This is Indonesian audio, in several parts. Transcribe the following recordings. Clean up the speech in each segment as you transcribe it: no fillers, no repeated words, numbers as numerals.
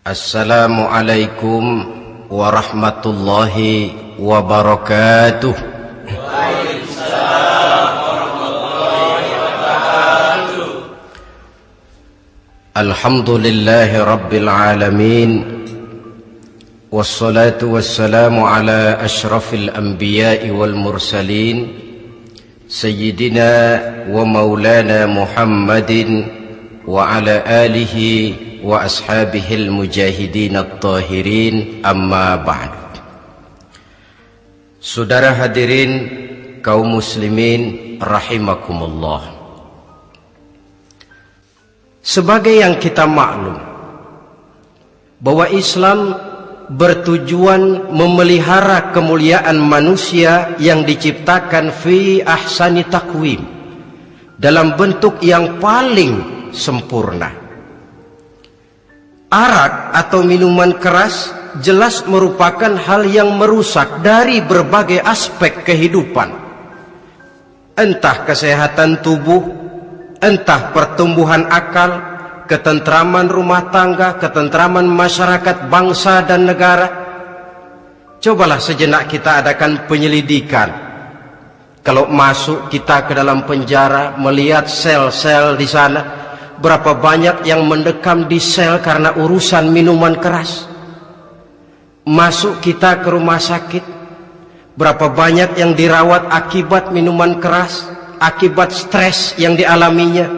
Assalamualaikum warahmatullahi wabarakatuh. Waalaikumsalam warahmatullahi wabarakatuh. Alhamdulillahi rabbil alamin. Wassalatu wassalamu ala ashrafil anbiya'i wal mursalin Sayyidina wa maulana Muhammadin wa ala alihi wa ashabihil mujahidin at-tahirin, amma ba'd. Saudara hadirin kaum muslimin rahimakumullah. Sebagai yang kita maklum bahwa Islam bertujuan memelihara kemuliaan manusia yang diciptakan fi ahsani taqwim, dalam bentuk yang paling sempurna. Arak atau minuman keras jelas merupakan hal yang merusak dari berbagai aspek kehidupan. Entah kesehatan tubuh, entah pertumbuhan akal, ketentraman rumah tangga, ketentraman masyarakat, bangsa dan negara. Cobalah sejenak kita adakan penyelidikan. Kalau masuk kita ke dalam penjara, melihat sel-sel di sana, berapa banyak yang mendekam di sel karena urusan minuman keras. Masuk kita ke rumah sakit, berapa banyak yang dirawat akibat minuman keras, akibat stres yang dialaminya.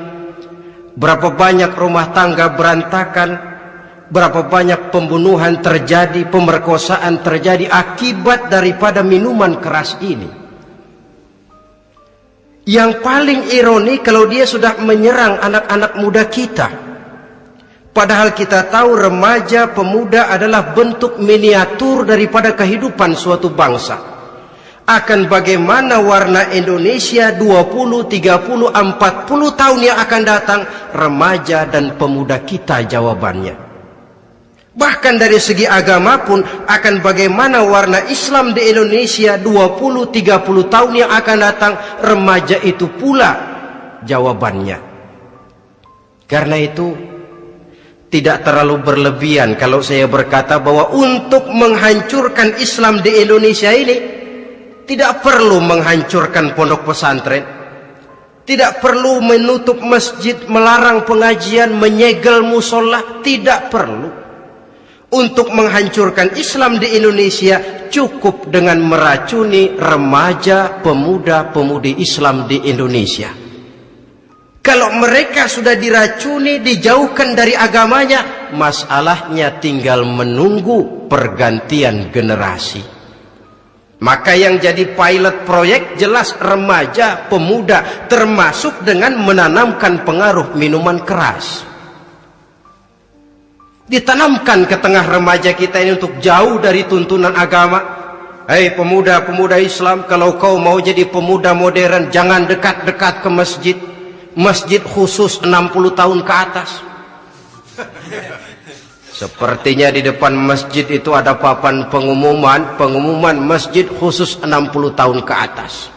Berapa banyak rumah tangga berantakan, berapa banyak pembunuhan terjadi, pemerkosaan terjadi akibat daripada minuman keras ini. Yang paling ironi kalau dia sudah menyerang anak-anak muda kita. Padahal kita tahu remaja pemuda adalah bentuk miniatur daripada kehidupan suatu bangsa. Akan bagaimana warna Indonesia 20, 30, 40 tahun yang akan datang, remaja dan pemuda kita jawabannya. Bahkan dari segi agama pun, akan bagaimana warna Islam di Indonesia 20, 30 tahun yang akan datang, remaja itu pula jawabannya. Karena itu tidak terlalu berlebihan kalau saya berkata bahwa untuk menghancurkan Islam di Indonesia ini tidak perlu menghancurkan pondok pesantren, tidak perlu menutup masjid, melarang pengajian, menyegel musola, tidak perlu. Untuk menghancurkan Islam di Indonesia cukup dengan meracuni remaja, pemuda-pemudi Islam di Indonesia. Kalau mereka sudah diracuni, dijauhkan dari agamanya, masalahnya tinggal menunggu pergantian generasi. Maka yang jadi pilot proyek jelas remaja, pemuda, termasuk dengan menanamkan pengaruh minuman keras. Ditanamkan ke tengah remaja kita ini untuk jauh dari tuntunan agama. Hei pemuda-pemuda Islam, kalau kau mau jadi pemuda modern, jangan dekat-dekat ke masjid. Masjid khusus 60 tahun ke atas. Sepertinya di depan masjid itu ada papan pengumuman masjid khusus 60 tahun ke atas.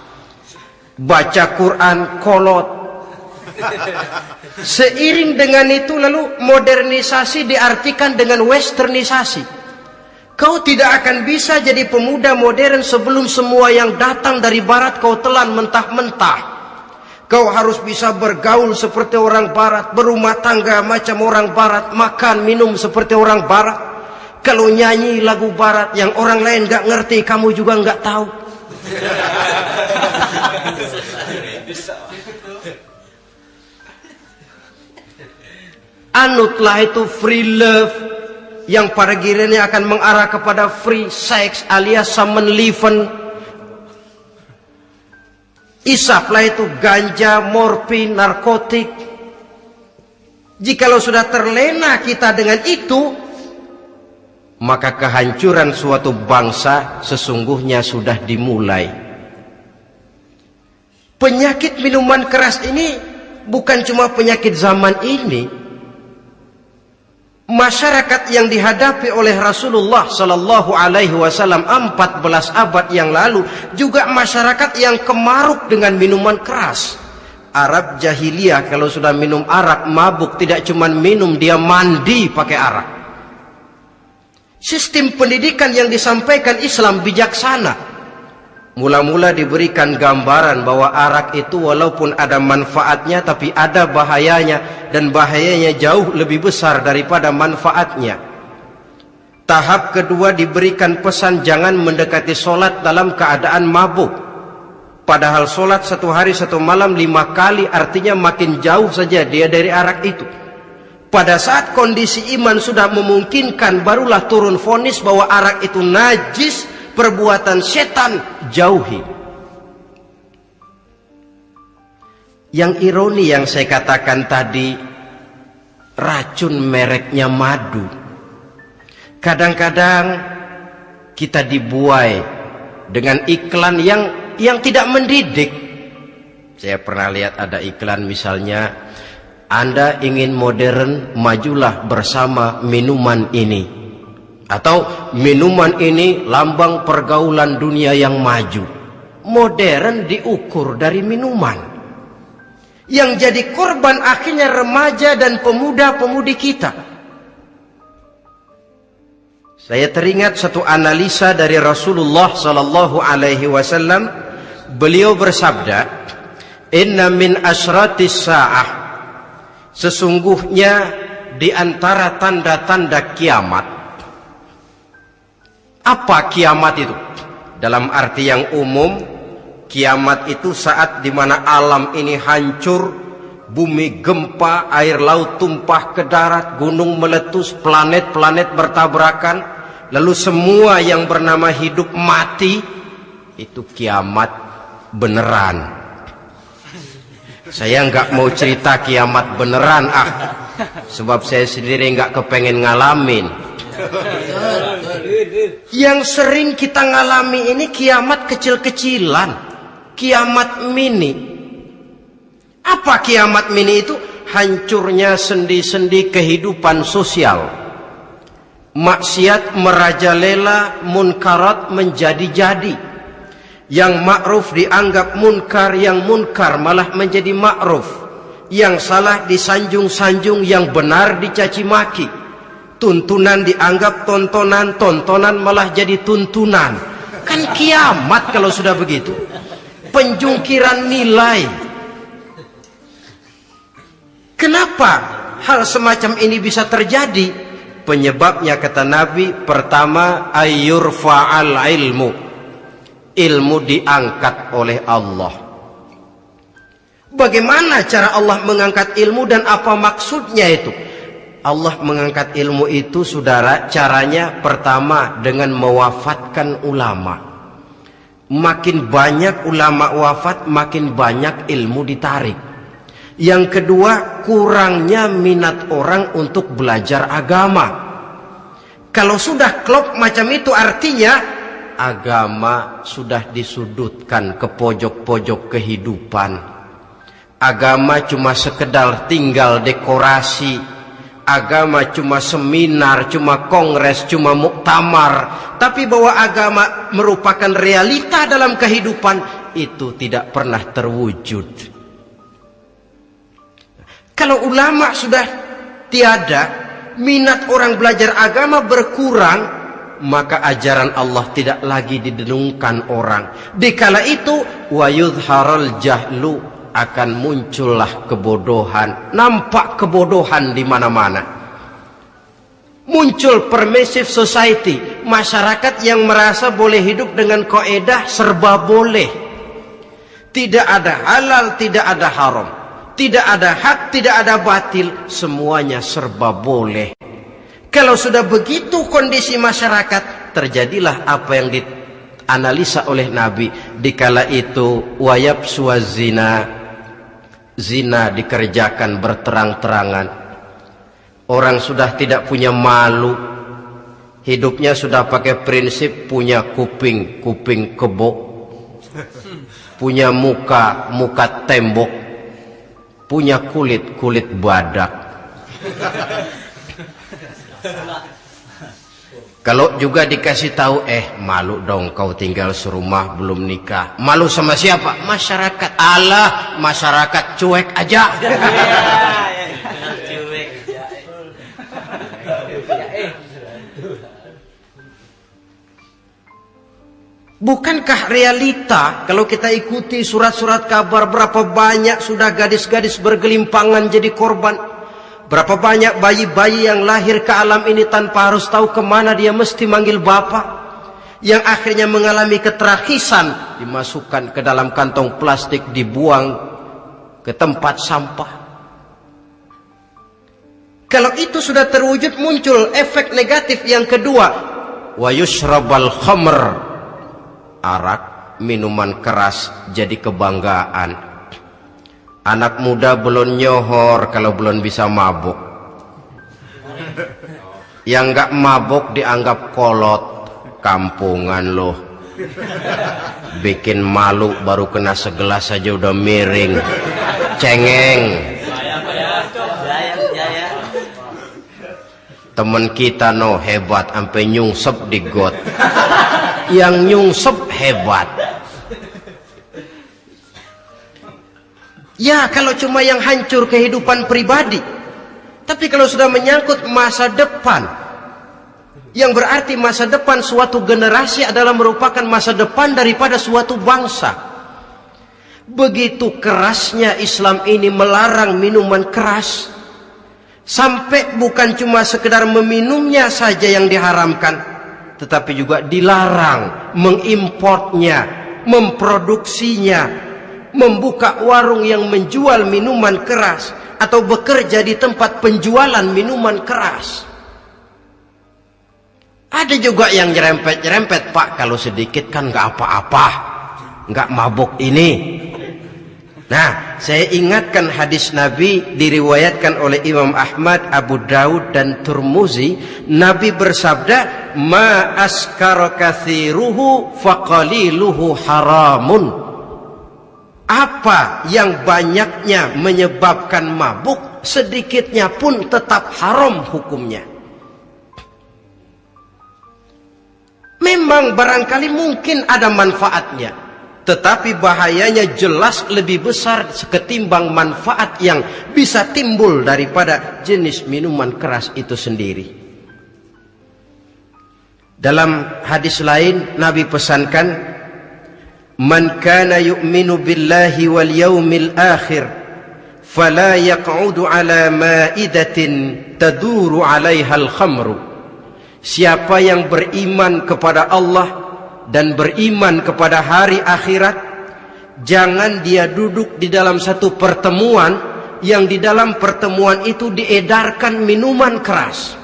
Baca Quran kolot. Seiring dengan itu lalu modernisasi diartikan dengan westernisasi. Kau tidak akan bisa jadi pemuda modern sebelum semua yang datang dari barat kau telan mentah-mentah. Kau harus bisa bergaul seperti orang barat, berumah tangga macam orang barat, makan minum seperti orang barat. Kalau nyanyi lagu barat yang orang lain gak ngerti, kamu juga gak tahu. Anutlah itu free love yang pada gilirannya akan mengarah kepada free sex alias summon liven. Isaplah itu ganja, morfin, narkotik. Jikalau sudah terlena kita dengan itu, maka kehancuran suatu bangsa sesungguhnya sudah dimulai. Penyakit minuman keras ini bukan cuma penyakit zaman ini. Masyarakat yang dihadapi oleh Rasulullah Sallallahu Alaihi Wasallam 14 abad yang lalu juga masyarakat yang kemaruk dengan minuman keras. Arab jahiliyah kalau sudah minum arak mabuk, tidak cuma minum, dia mandi pakai arak. Sistem pendidikan yang disampaikan Islam bijaksana. Mula-mula diberikan gambaran bahwa arak itu walaupun ada manfaatnya tapi ada bahayanya, dan bahayanya jauh lebih besar daripada manfaatnya. Tahap kedua diberikan pesan jangan mendekati solat dalam keadaan mabuk. Padahal solat 1 hari 1 malam 5 kali artinya makin jauh saja dia dari arak itu. Pada saat kondisi iman sudah memungkinkan, barulah turun vonis bahwa arak itu najis, perbuatan setan, jauhi. Yang ironi yang saya katakan tadi, racun mereknya madu. Kadang-kadang kita dibuai dengan iklan yang tidak mendidik. Saya pernah lihat ada iklan misalnya, Anda ingin modern, majulah bersama minuman ini. Atau minuman ini lambang pergaulan dunia yang maju. Modern diukur dari minuman. Yang jadi korban akhirnya remaja dan pemuda-pemudi kita. Saya teringat satu analisa dari Rasulullah sallallahu alaihi wasallam. Beliau bersabda, "Inna min asratis sa'ah." Sesungguhnya di antara tanda-tanda kiamat. Apa kiamat itu? Dalam arti yang umum, kiamat itu saat dimana alam ini hancur, bumi gempa, air laut tumpah ke darat, gunung meletus, planet-planet bertabrakan, lalu semua yang bernama hidup mati. Itu kiamat beneran. Saya nggak mau cerita kiamat beneran, sebab saya sendiri nggak kepengen ngalamin. Yang sering kita ngalami ini kiamat kecil-kecilan, kiamat mini. Apa kiamat mini itu? Hancurnya sendi-sendi kehidupan sosial. Maksiat merajalela, munkarat menjadi-jadi. Yang ma'ruf dianggap munkar, yang munkar malah menjadi ma'ruf. Yang salah disanjung-sanjung, yang benar dicaci maki. Tuntunan dianggap tontonan, tontonan malah jadi tuntunan. Kan kiamat kalau sudah begitu. Penjungkiran nilai. Kenapa hal semacam ini bisa terjadi? Penyebabnya kata Nabi, pertama ayyurfa'al ilmu. Ilmu diangkat oleh Allah. Bagaimana cara Allah mengangkat ilmu dan apa maksudnya itu? Allah mengangkat ilmu itu, saudara, caranya pertama dengan mewafatkan ulama. Makin banyak ulama wafat, makin banyak ilmu ditarik. Yang kedua, kurangnya minat orang untuk belajar agama. Kalau sudah klop macam itu, artinya agama sudah disudutkan ke pojok-pojok kehidupan. Agama cuma sekedar tinggal dekorasi. Agama cuma seminar, cuma kongres, cuma muktamar. Tapi bahwa agama merupakan realita dalam kehidupan, itu tidak pernah terwujud. Kalau ulama sudah tiada, minat orang belajar agama berkurang, maka ajaran Allah tidak lagi didenungkan orang. Dikala itu, wa yudharal jahlu, akan muncullah kebodohan. Nampak kebodohan di mana-mana. Muncul permissive society, masyarakat yang merasa boleh hidup dengan kaidah serba boleh. Tidak ada halal, tidak ada haram, tidak ada hak, tidak ada batil, semuanya serba boleh. Kalau sudah begitu kondisi masyarakat, terjadilah apa yang dianalisa oleh Nabi. Dikala itu wayab suazina, zina dikerjakan berterang-terangan. Orang sudah tidak punya malu. Hidupnya sudah pakai prinsip punya kuping, kuping kebo. Punya muka, muka tembok. Punya kulit, kulit badak. Kalau juga dikasih tahu, malu dong kau tinggal serumah belum nikah. Malu sama siapa? Masyarakat. Allah, masyarakat cuek aja. Bukankah realita kalau kita ikuti surat-surat kabar, berapa banyak sudah gadis-gadis bergelimpangan jadi korban, berapa banyak bayi-bayi yang lahir ke alam ini tanpa harus tahu kemana dia mesti manggil bapak, yang akhirnya mengalami keterakisan, dimasukkan ke dalam kantong plastik, dibuang ke tempat sampah. Kalau itu sudah terwujud, muncul efek negatif yang kedua, wa yushrabal khamr, arak, minuman keras jadi kebanggaan. Anak muda belum nyohor kalau belum bisa mabuk. Yang enggak mabuk dianggap kolot, kampungan loh. Bikin malu baru kena segelas saja udah miring, cengeng. Temen kita no hebat sampai nyungsep di got. Yang nyungsep hebat. Ya kalau cuma yang hancur kehidupan pribadi. Tapi kalau sudah menyangkut masa depan, yang berarti masa depan suatu generasi adalah merupakan masa depan daripada suatu bangsa. Begitu kerasnya Islam ini melarang minuman keras, sampai bukan cuma sekedar meminumnya saja yang diharamkan, tetapi juga dilarang mengimportnya, memproduksinya, membuka warung yang menjual minuman keras, atau bekerja di tempat penjualan minuman keras. Ada juga yang nyerempet-nyerempet, Pak, kalau sedikit kan nggak apa-apa, nggak mabuk ini. Nah, saya ingatkan hadis Nabi diriwayatkan oleh Imam Ahmad, Abu Daud dan Turmuzi. Nabi bersabda, "Ma askara katsiruhu faqaliluhu haramun." Apa yang banyaknya menyebabkan mabuk, sedikitnya pun tetap haram hukumnya. Memang barangkali mungkin ada manfaatnya, tetapi bahayanya jelas lebih besar ketimbang manfaat yang bisa timbul daripada jenis minuman keras itu sendiri. Dalam hadis lain Nabi pesankan, "Man kana yu'minu billahi wal yawmil akhir fala yaq'udu ala ma'idatin taduru 'alaiha al-khamru." Siapa yang beriman kepada Allah dan beriman kepada hari akhirat, jangan dia duduk di dalam satu pertemuan yang di dalam pertemuan itu diedarkan minuman keras.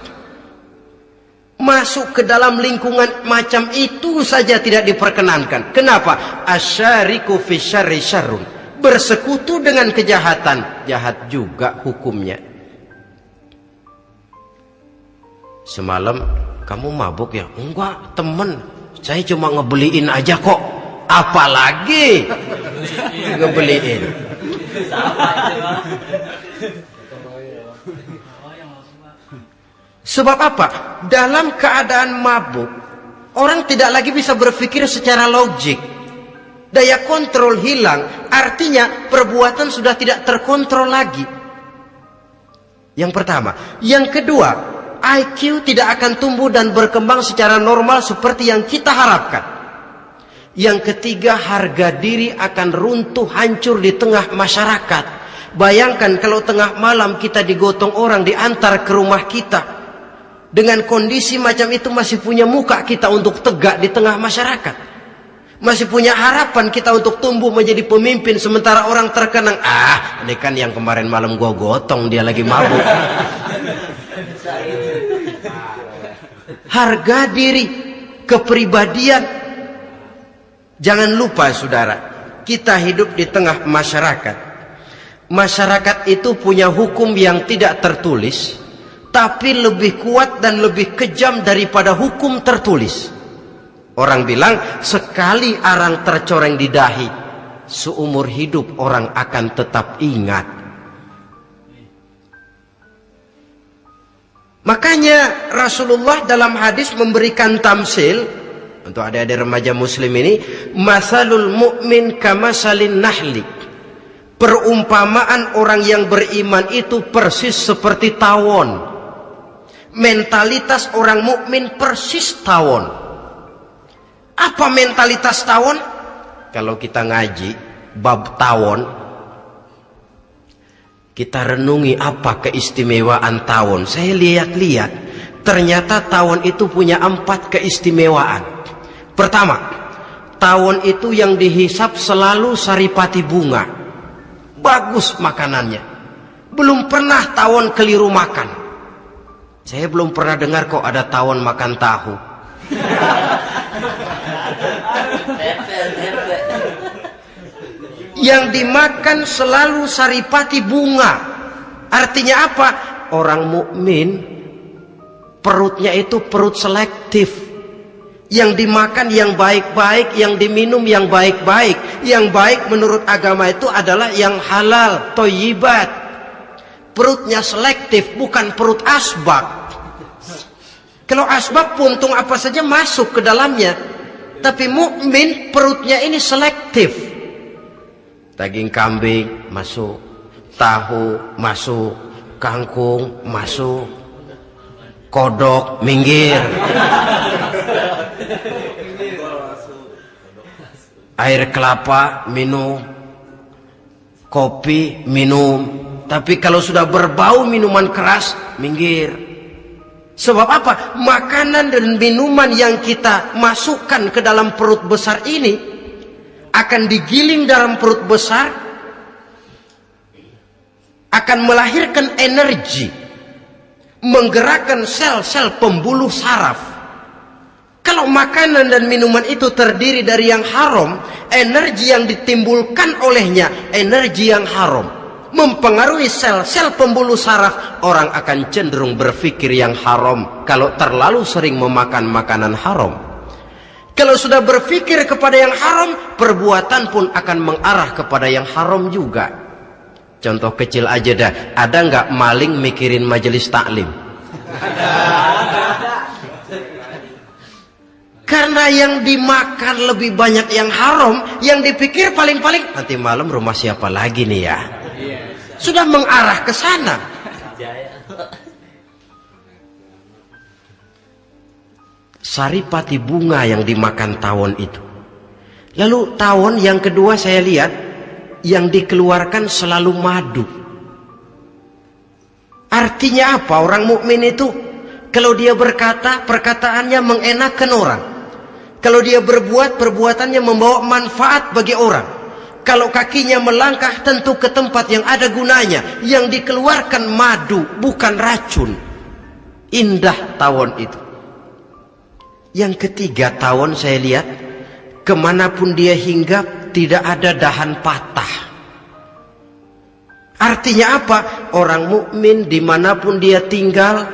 Masuk ke dalam lingkungan macam itu saja tidak diperkenankan. Kenapa? Asyariku fi syarri syarrun. Bersekutu dengan kejahatan, jahat juga hukumnya. Semalam kamu mabuk ya? Enggak, temen. Saya cuma ngebeliin aja kok. Apalagi ngebeliin. Sebab apa? Dalam keadaan mabuk, orang tidak lagi bisa berpikir secara logik. Daya kontrol hilang, artinya perbuatan sudah tidak terkontrol lagi. Yang pertama. Yang kedua, IQ tidak akan tumbuh dan berkembang secara normal seperti yang kita harapkan. Yang ketiga, harga diri akan runtuh hancur di tengah masyarakat. Bayangkan kalau tengah malam kita digotong orang, diantar ke rumah kita. Dengan kondisi macam itu masih punya muka kita untuk tegak di tengah masyarakat. Masih punya harapan kita untuk tumbuh menjadi pemimpin, sementara orang terkenang, ini kan yang kemarin malam gua gotong, dia lagi mabuk. Harga diri, kepribadian. Jangan lupa saudara, kita hidup di tengah masyarakat. Masyarakat itu punya hukum yang tidak tertulis, tapi lebih kuat dan lebih kejam daripada hukum tertulis. Orang bilang, sekali arang tercoreng di dahi, seumur hidup orang akan tetap ingat. Makanya Rasulullah dalam hadis memberikan tamsil untuk adik-adik remaja muslim ini, masalul mu'min kamasalin nahli. Perumpamaan orang yang beriman itu persis seperti tawon. Mentalitas orang mukmin persis tawon. Apa mentalitas tawon? Kalau kita ngaji bab tawon, kita renungi apa keistimewaan tawon. Saya lihat-lihat, ternyata tawon itu punya 4 keistimewaan. Pertama, tawon itu yang dihisap selalu saripati bunga. Bagus makanannya. Belum pernah tawon keliru makan. Saya belum pernah dengar kok ada tawon makan tahu. Yang dimakan selalu saripati bunga. Artinya apa? Orang mukmin perutnya itu perut selektif. Yang dimakan yang baik-baik, yang diminum yang baik-baik. Yang baik menurut agama itu adalah yang halal, thayyibat. Perutnya selektif, bukan perut asbak. Kalau asbak puntung apa saja masuk ke dalamnya. Tapi mukmin perutnya ini selektif. Daging kambing masuk, tahu masuk, kangkung masuk, kodok minggir, air kelapa minum, kopi minum. Tapi kalau sudah berbau minuman keras minggir. Sebab apa? Makanan dan minuman yang kita masukkan ke dalam perut besar ini akan digiling dalam perut besar, akan melahirkan energi, menggerakkan sel-sel pembuluh saraf. Kalau makanan dan minuman itu terdiri dari yang haram, energi yang ditimbulkan olehnya energi yang haram, mempengaruhi sel-sel pembuluh saraf. Orang akan cenderung berpikir yang haram kalau terlalu sering memakan makanan haram. Kalau sudah berpikir kepada yang haram, perbuatan pun akan mengarah kepada yang haram juga. Contoh kecil aja dah. Ada nggak maling mikirin majelis taklim? Karena yang dimakan lebih banyak yang haram, yang dipikir paling-paling nanti malam rumah siapa lagi nih ya? Sudah mengarah ke sana. Saripati bunga yang dimakan tawon itu. Lalu tawon yang kedua saya lihat yang dikeluarkan selalu madu. Artinya apa? Orang mukmin itu kalau dia berkata, perkataannya mengenakan orang. Kalau dia berbuat, perbuatannya membawa manfaat bagi orang. Kalau kakinya melangkah tentu ke tempat yang ada gunanya. Yang dikeluarkan madu, bukan racun. Indah tawon itu. Yang ketiga tawon saya lihat, kemanapun dia hinggap tidak ada dahan patah. Artinya apa? Orang mukmin dimanapun dia tinggal,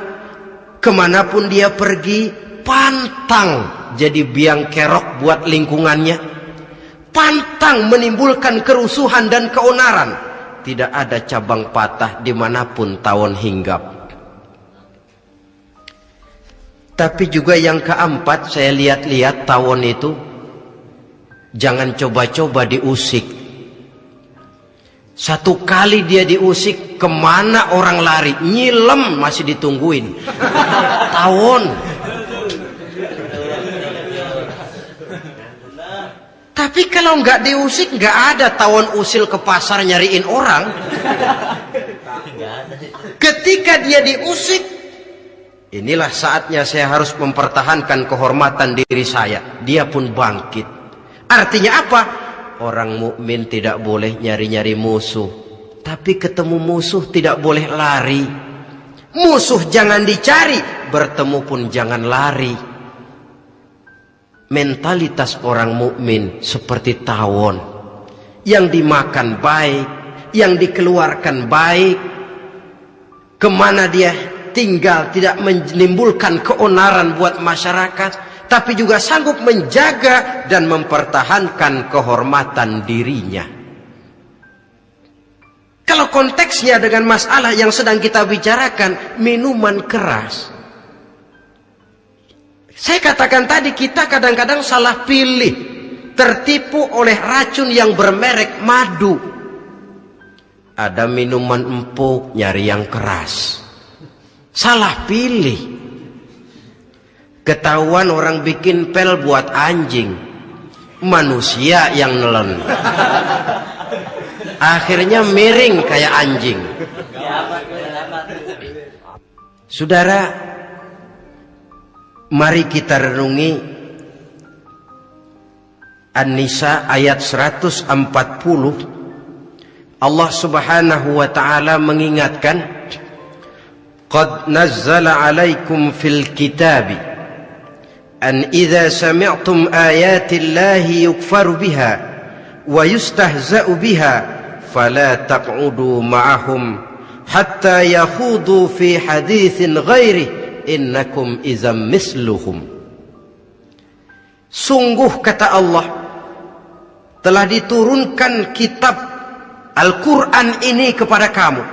kemanapun dia pergi, pantang jadi biang kerok buat lingkungannya, pantang menimbulkan kerusuhan dan keonaran. Tidak ada cabang patah dimanapun tawon hinggap. Tapi juga yang keempat saya lihat-lihat tawon itu jangan coba-coba diusik. Satu kali dia diusik, kemana orang lari? Nyilem masih ditungguin. Tawon. Tapi kalau nggak diusik, nggak ada tawon usil ke pasar nyariin orang. Ketika dia diusik, inilah saatnya saya harus mempertahankan kehormatan diri saya. Dia pun bangkit. Artinya apa? Orang mukmin tidak boleh nyari-nyari musuh. Tapi ketemu musuh tidak boleh lari. Musuh jangan dicari, bertemu pun jangan lari. Mentalitas orang mukmin seperti tawon. Yang dimakan baik, yang dikeluarkan baik. Kemana dia tinggal tidak menimbulkan keonaran buat masyarakat, tapi juga sanggup menjaga dan mempertahankan kehormatan dirinya. Kalau konteksnya dengan masalah yang sedang kita bicarakan, minuman keras, saya katakan tadi kita kadang-kadang salah pilih, tertipu oleh racun yang bermerek madu. Ada minuman empuk nyari yang keras, salah pilih. Ketahuan orang bikin pel buat anjing, manusia yang nelen. Akhirnya miring kayak anjing. Saudara, mari kita renungi An-Nisa ayat 140. Allah Subhanahu wa ta'ala mengingatkan, qad nazzala alaikum fil kitabi an idza sami'tum ayati llahi yukfaru biha wa yustahza'u biha fala taq'udu ma'ahum hatta yakhudu fi haditsin ghairi innakum idzam misluhum. Sungguh, kata Allah, telah diturunkan kitab Al-Quran ini kepada kamu,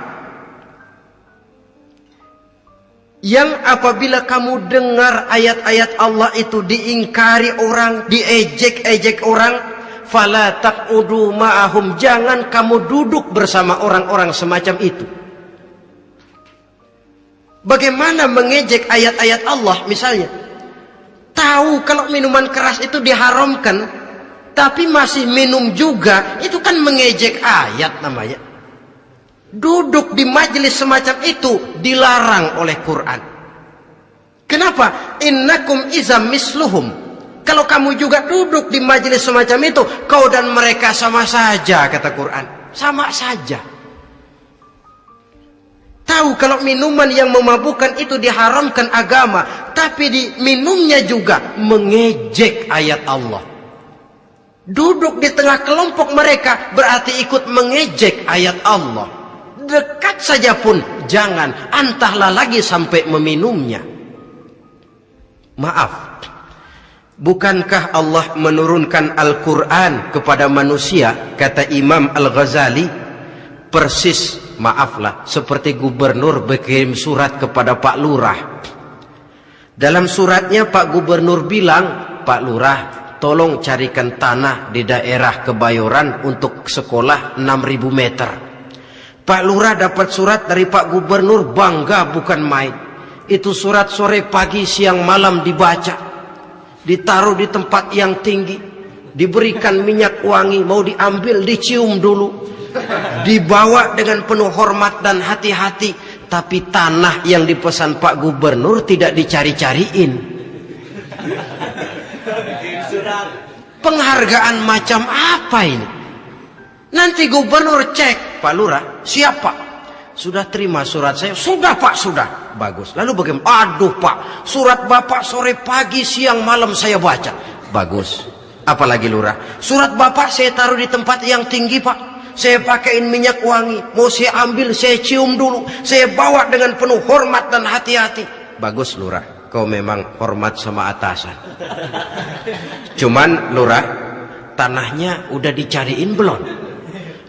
yang apabila kamu dengar ayat-ayat Allah itu diingkari orang, diejek-ejek orang, fala taq'udu ma'ahum, jangan kamu duduk bersama orang-orang semacam itu. Bagaimana mengejek ayat-ayat Allah? Misalnya, tahu kalau minuman keras itu diharamkan, tapi masih minum juga, itu kan mengejek ayat namanya. Duduk di majelis semacam itu dilarang oleh Quran. Kenapa? Innakum izam misluhum. Kalau kamu juga duduk di majelis semacam itu, kau dan mereka sama saja, kata Quran. Sama saja. Tahu kalau minuman yang memabukkan itu diharamkan agama, tapi diminumnya juga mengejek ayat Allah. Duduk di tengah kelompok mereka berarti ikut mengejek ayat Allah. Dekat saja pun jangan, entahlah lagi sampai meminumnya. Maaf, bukankah Allah menurunkan Al-Quran kepada manusia, kata Imam Al-Ghazali, persis, maaflah, seperti gubernur berkirim surat kepada Pak Lurah. Dalam suratnya Pak Gubernur bilang, Pak Lurah, tolong carikan tanah di daerah Kebayoran untuk sekolah 6.000 meter. Pak Lurah dapat surat dari Pak Gubernur, bangga bukan main. Itu surat sore, pagi, siang, malam dibaca. Ditaruh di tempat yang tinggi. Diberikan minyak wangi, mau diambil dicium dulu. Dibawa dengan penuh hormat dan hati-hati. Tapi tanah yang dipesan Pak Gubernur tidak dicari-cariin. Penghargaan macam apa ini? Nanti gubernur cek, Pak Lurah, siap Pak? Sudah terima surat saya? Sudah Pak, sudah. Bagus. Lalu bagaimana? Aduh Pak, surat Bapak sore, pagi, siang, malam saya baca. Bagus. Apalagi Lurah? Surat Bapak saya taruh di tempat yang tinggi Pak. Saya pakaiin minyak wangi. Mau saya ambil, saya cium dulu. Saya bawa dengan penuh hormat dan hati-hati. Bagus Lurah, kau memang hormat sama atasan. Cuman Lurah, tanahnya udah dicariin belum?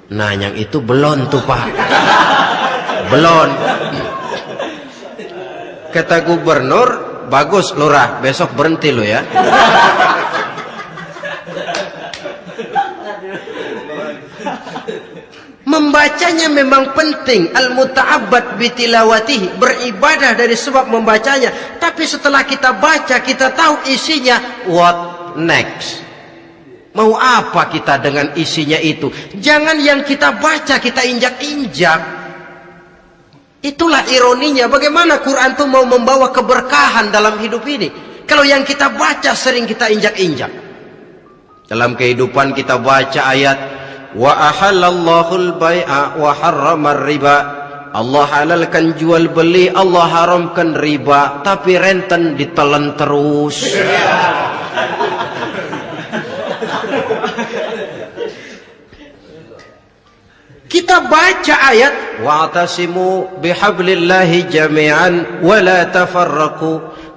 Nah, yang itu belum tuh Pak. Belum. Kata gubernur, bagus Lurah, besok berhenti lo ya. Membacanya memang penting, al-muta'abbad bitilawatihi, beribadah dari sebab membacanya. Tapi setelah kita baca, kita tahu isinya, what next? Mau apa kita dengan isinya itu? Jangan yang kita baca kita injak-injak. Itulah ironinya. Bagaimana Quran itu mau membawa keberkahan dalam hidup ini, kalau yang kita baca sering kita injak-injak. Dalam kehidupan kita baca ayat, wa ahallallahu al-bai'a wa harramar riba. Allah halalkan jual beli, Allah haramkan riba, tapi renten ditelan terus. Kita baca ayat, wa'tasimu bihablillahi jami'an wa la tafarraqu.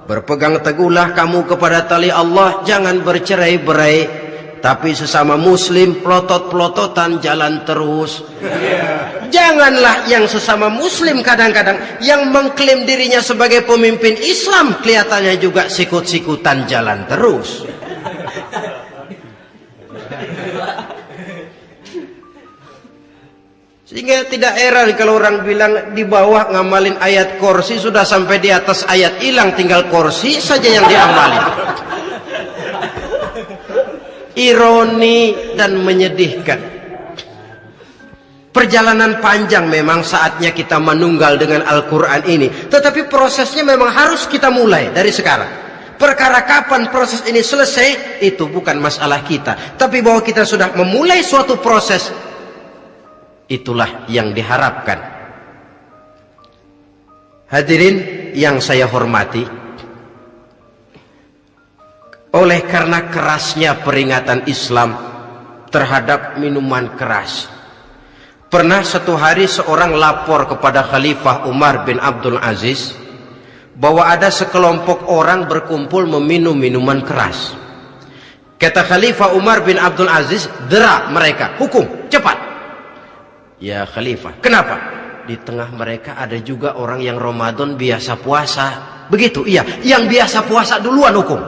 Berpegang teguhlah kamu kepada tali Allah, jangan bercerai-berai. Tapi sesama muslim pelotot-pelototan jalan terus. Janganlah yang sesama muslim kadang-kadang yang mengklaim dirinya sebagai pemimpin Islam kelihatannya juga sikut-sikutan jalan terus. Sehingga tidak heran kalau orang bilang di bawah ngamalin ayat kursi sudah sampai di atas ayat hilang, tinggal kursi saja yang diamalin. Ironi dan menyedihkan. Perjalanan panjang memang saatnya kita menunggal dengan Al-Quran ini. Tetapi prosesnya memang harus kita mulai dari sekarang. Perkara kapan proses ini selesai, itu bukan masalah kita. Tapi bahwa kita sudah memulai suatu proses, itulah yang diharapkan. Hadirin yang saya hormati, oleh karena kerasnya peringatan Islam terhadap minuman keras, pernah satu hari seorang lapor kepada Khalifah Umar bin Abdul Aziz bahwa ada sekelompok orang berkumpul meminum minuman keras. Kata Khalifah Umar bin Abdul Aziz, dera mereka, hukum, cepat. Ya Khalifah, kenapa? Di tengah mereka ada juga orang yang Ramadan biasa puasa. Begitu, iya, yang biasa puasa duluan hukum.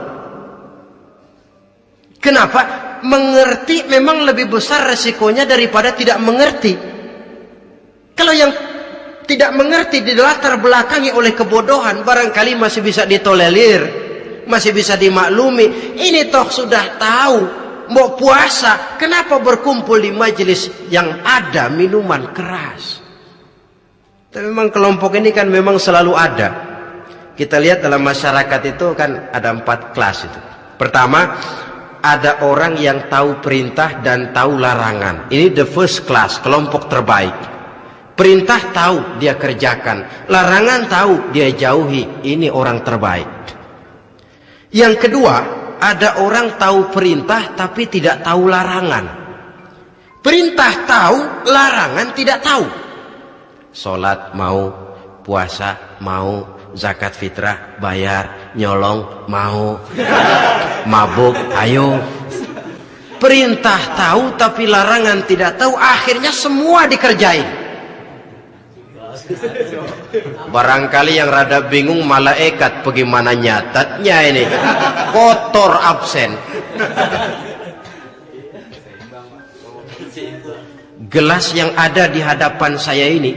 Kenapa? Mengerti memang lebih besar resikonya daripada tidak mengerti. Kalau yang tidak mengerti dilatar belakangi oleh kebodohan, barangkali masih bisa ditolerir, masih bisa dimaklumi. Ini toh sudah tahu mau puasa, kenapa berkumpul di majelis yang ada minuman keras? Tapi memang kelompok ini kan memang selalu ada. Kita lihat dalam masyarakat itu kan ada 4 kelas itu. Pertama, ada orang yang tahu perintah dan tahu larangan. Ini the first class, kelompok terbaik. Perintah tahu dia kerjakan, larangan tahu dia jauhi. Ini orang terbaik. Yang kedua, ada orang tahu perintah tapi tidak tahu larangan. Perintah tahu, larangan tidak tahu. Sholat mau, puasa mau, zakat fitrah bayar, nyolong mau, mabuk ayo. Perintah tahu tapi larangan tidak tahu, akhirnya semua dikerjain. Barangkali yang rada bingung malaikat bagaimana nyatatnya ini, kotor absen. Gelas yang ada di hadapan saya ini,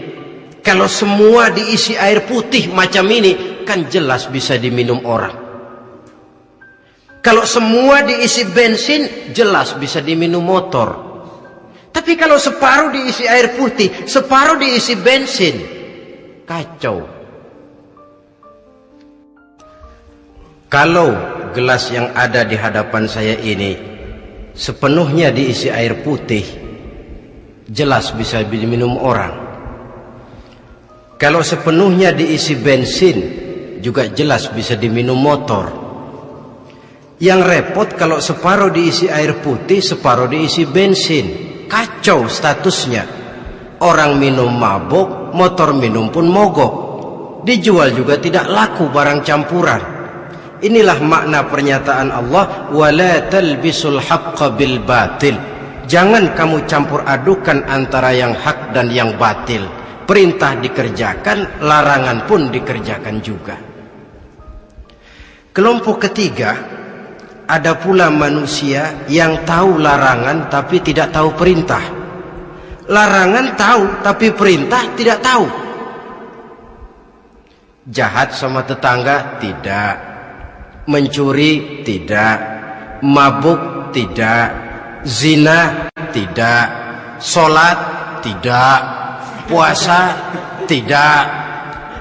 kalau semua diisi air putih macam ini, kan jelas bisa diminum orang. Kalau semua diisi bensin, jelas bisa diminum motor. Tapi kalau separuh diisi air putih, separuh diisi bensin, kacau. Kalau gelas yang ada di hadapan saya ini sepenuhnya diisi air putih, jelas bisa diminum orang. Kalau sepenuhnya diisi bensin, juga jelas bisa diminum motor. Yang repot kalau separuh diisi air putih, separuh diisi bensin, kacau statusnya. Orang minum mabuk, motor minum pun mogok. Dijual juga tidak laku barang campuran. Inilah makna pernyataan Allah, wala talbisul haqqa bil batil. Jangan kamu campur adukan antara yang hak dan yang batil. Perintah dikerjakan, larangan pun dikerjakan juga. Kelompok ketiga, ada pula manusia yang tahu larangan tapi tidak tahu perintah. Larangan tahu tapi perintah tidak tahu. Jahat sama tetangga tidak, mencuri tidak, mabuk tidak, zina tidak, sholat tidak, puasa tidak,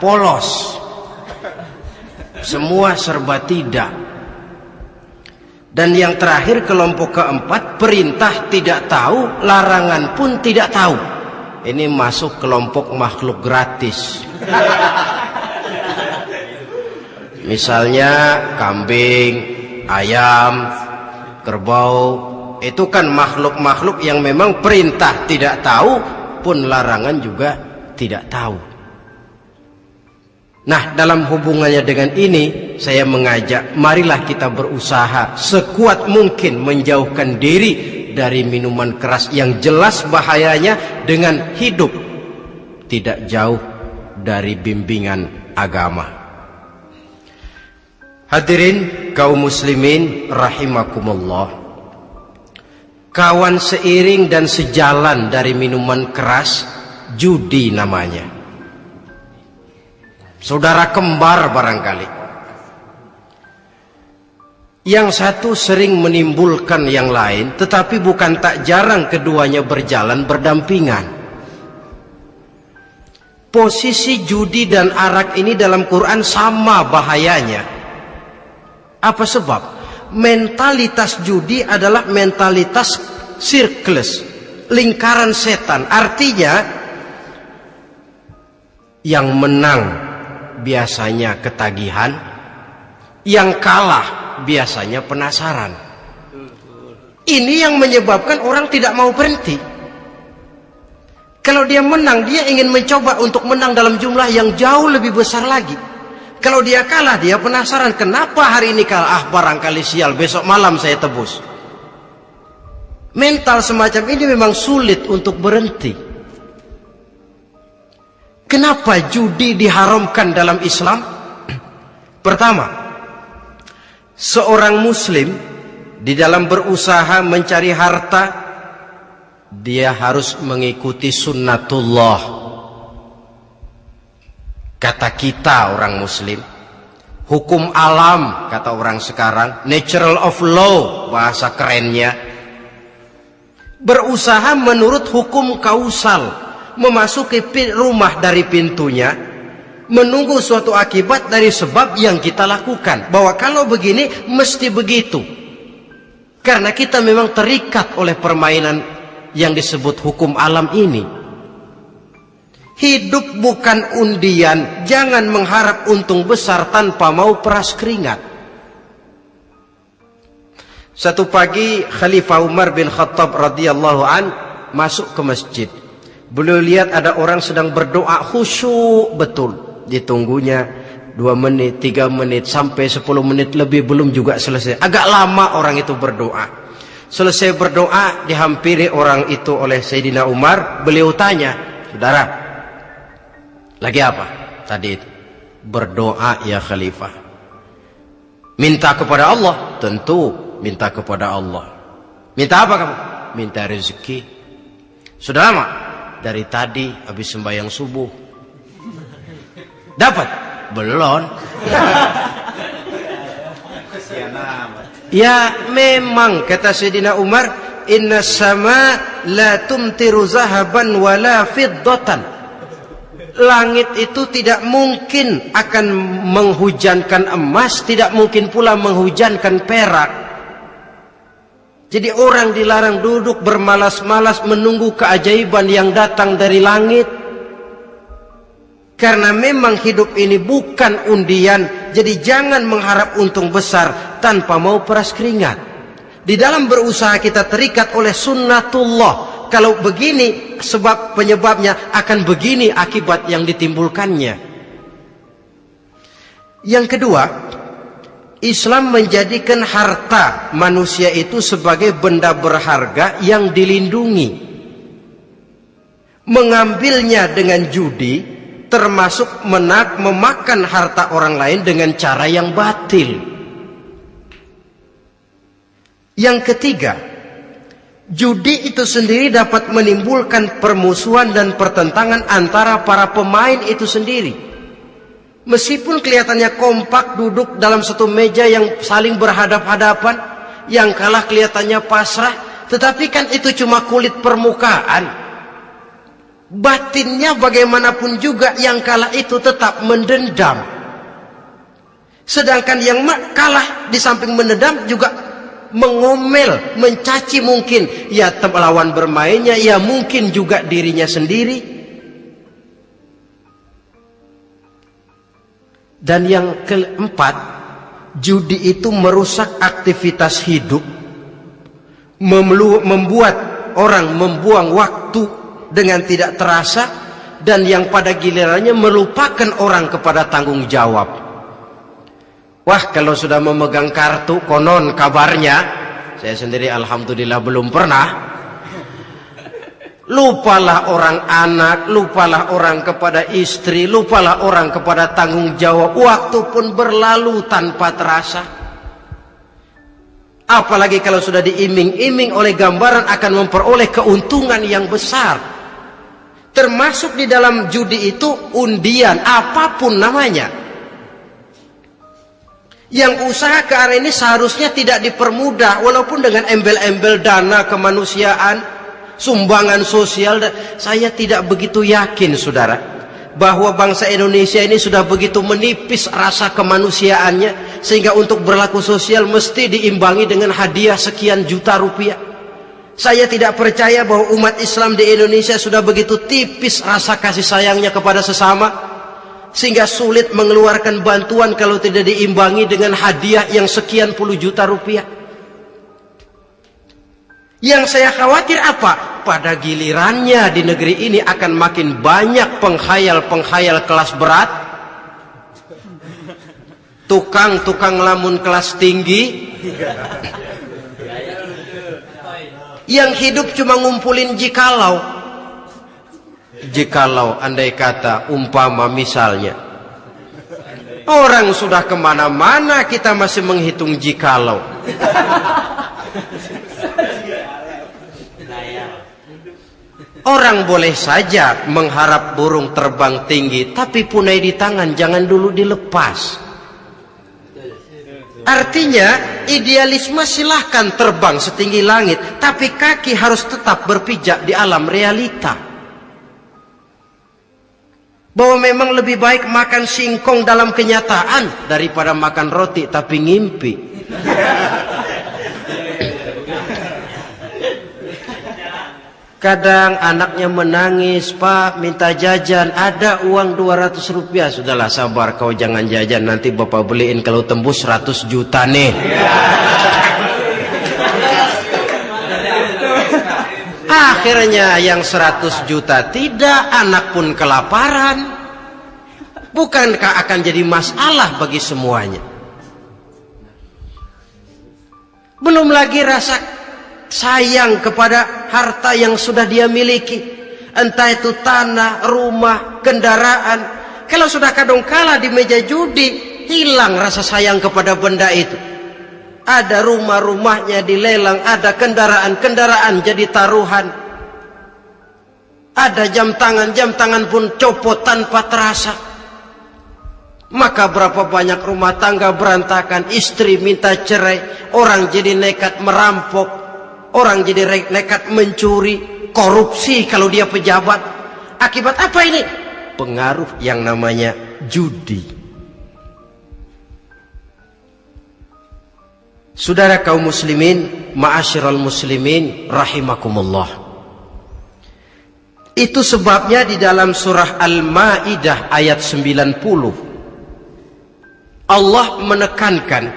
polos, semua serba tidak. Dan yang terakhir, kelompok keempat, perintah tidak tahu, larangan pun tidak tahu. Ini masuk kelompok makhluk gratis. Misalnya kambing, ayam, kerbau, itu kan makhluk-makhluk yang memang perintah tidak tahu, pun larangan juga tidak tahu. Nah, dalam hubungannya dengan ini, saya mengajak, marilah kita berusaha sekuat mungkin menjauhkan diri dari minuman keras yang jelas bahayanya dengan hidup tidak jauh dari bimbingan agama. Hadirin kaum muslimin rahimakumullah. Kawan seiring dan sejalan dari minuman keras judi namanya. Saudara kembar barangkali. Yang satu sering menimbulkan yang lain, tetapi bukan tak jarang keduanya berjalan berdampingan. Posisi judi dan arak ini dalam Quran sama bahayanya. Apa sebab? Mentalitas judi adalah mentalitas sirkeless, lingkaran setan. Artinya yang menang biasanya ketagihan, yang kalah biasanya penasaran. Ini yang menyebabkan orang tidak mau berhenti. Kalau dia menang, dia ingin mencoba untuk menang dalam jumlah yang jauh lebih besar lagi. Kalau dia kalah, dia penasaran, kenapa hari ini kalah? Barangkali sial, besok malam saya tebus. Mental semacam ini memang sulit untuk berhenti. Kenapa judi diharamkan dalam Islam? Pertama, seorang muslim di dalam berusaha mencari harta, dia harus mengikuti sunnatullah. Kata kita orang muslim, hukum alam kata orang sekarang, natural of law bahasa kerennya. Berusaha menurut hukum kausal, memasuki rumah dari pintunya, menunggu suatu akibat dari sebab yang kita lakukan. Bahwa kalau begini mesti begitu. Karena kita memang terikat oleh permainan yang disebut hukum alam ini. Hidup bukan undian, jangan mengharap untung besar tanpa mau peras keringat. Satu pagi Khalifah Umar bin Khattab radhiyallahu an masuk ke masjid. Beliau lihat ada orang sedang berdoa khusyuk betul. Ditunggunya 2 menit, 3 menit, sampai 10 menit lebih belum juga selesai. Agak lama orang itu berdoa. Selesai berdoa, dihampiri orang itu oleh Sayyidina Umar. Beliau tanya, saudara, lagi apa tadi itu? Berdoa ya Khalifah. Minta kepada Allah? Tentu minta kepada Allah. Minta apa kamu? Minta rezeki. Sudah lama? Dari tadi habis sembahyang subuh. Dapat? Belum. Ya memang kata Sayyidina Umar, inna sama la tumtiru zahaban wala fiddatan. Langit itu tidak mungkin akan menghujankan emas, tidak mungkin pula menghujankan perak. Jadi orang dilarang duduk bermalas-malas menunggu keajaiban yang datang dari langit. Karena memang hidup ini bukan undian, jadi jangan mengharap untung besar tanpa mau peras keringat. Di dalam berusaha kita terikat oleh sunnatullah. Kalau begini sebab penyebabnya, akan begini akibat yang ditimbulkannya. Yang kedua, Islam menjadikan harta manusia itu sebagai benda berharga yang dilindungi. Mengambilnya dengan judi termasuk memakan harta orang lain dengan cara yang batil. Yang ketiga, judi itu sendiri dapat menimbulkan permusuhan dan pertentangan antara para pemain itu sendiri. Meskipun kelihatannya kompak duduk dalam satu meja yang saling berhadap-hadapan, yang kalah kelihatannya pasrah, tetapi kan itu cuma kulit permukaan. Batinnya bagaimanapun juga yang kalah itu tetap mendendam. Sedangkan yang kalah di samping mendendam juga mengomel, mencaci mungkin ya lawan bermainnya, ya mungkin juga dirinya sendiri. Dan yang keempat, judi itu merusak aktivitas hidup, membuat orang membuang waktu dengan tidak terasa, dan yang pada gilirannya melupakan orang kepada tanggung jawab. Wah, kalau sudah memegang kartu, konon kabarnya, saya sendiri alhamdulillah belum pernah, lupalah orang anak, lupalah orang kepada istri, lupalah orang kepada tanggung jawab. Waktu pun berlalu tanpa terasa. Apalagi kalau sudah diiming-iming oleh gambaran akan memperoleh keuntungan yang besar. Termasuk di dalam judi itu undian, apapun namanya. Yang usaha ke arah ini seharusnya tidak dipermudah, walaupun dengan embel-embel dana kemanusiaan, sumbangan sosial. Saya tidak begitu yakin, saudara, bahwa bangsa Indonesia ini sudah begitu menipis rasa kemanusiaannya sehingga untuk berlaku sosial mesti diimbangi dengan hadiah sekian juta rupiah. Saya tidak percaya bahwa umat Islam di Indonesia sudah begitu tipis rasa kasih sayangnya kepada sesama sehingga sulit mengeluarkan bantuan kalau tidak diimbangi dengan hadiah yang sekian puluh juta rupiah. Yang saya khawatir apa? Pada gilirannya di negeri ini akan makin banyak penghayal-penghayal kelas berat, tukang-tukang lamun kelas tinggi, yang hidup cuma ngumpulin jikalau. Andai kata umpama misalnya orang sudah kemana-mana kita masih menghitung jikalau. Orang boleh saja mengharap burung terbang tinggi, tapi punai di tangan jangan dulu dilepas. Artinya idealisme silahkan terbang setinggi langit, tapi kaki harus tetap berpijak di alam realita. Bahwa memang lebih baik makan singkong dalam kenyataan daripada makan roti tapi ngimpi. Kadang anaknya menangis, Pak minta jajan, ada uang 200 rupiah. Sudahlah sabar, kau jangan jajan, nanti bapak beliin kalau tembus 100 juta nih. Akhirnya yang 100 juta tidak, anak pun kelaparan. Bukankah akan jadi masalah bagi semuanya? Belum lagi rasa sayang kepada harta yang sudah dia miliki, entah itu tanah, rumah, kendaraan. Kalau sudah kadangkala di meja judi, hilang rasa sayang kepada benda itu. Ada rumah-rumahnya dilelang, ada kendaraan-kendaraan jadi taruhan, ada jam tangan pun copot tanpa terasa. Maka berapa banyak rumah tangga berantakan, istri minta cerai, orang jadi nekat merampok, orang jadi nekat mencuri, korupsi kalau dia pejabat. Akibat apa ini? Pengaruh yang namanya judi. Saudara kaum muslimin, ma'asyiral muslimin rahimakumullah. Itu sebabnya di dalam surah Al-Maidah ayat 90 Allah menekankan,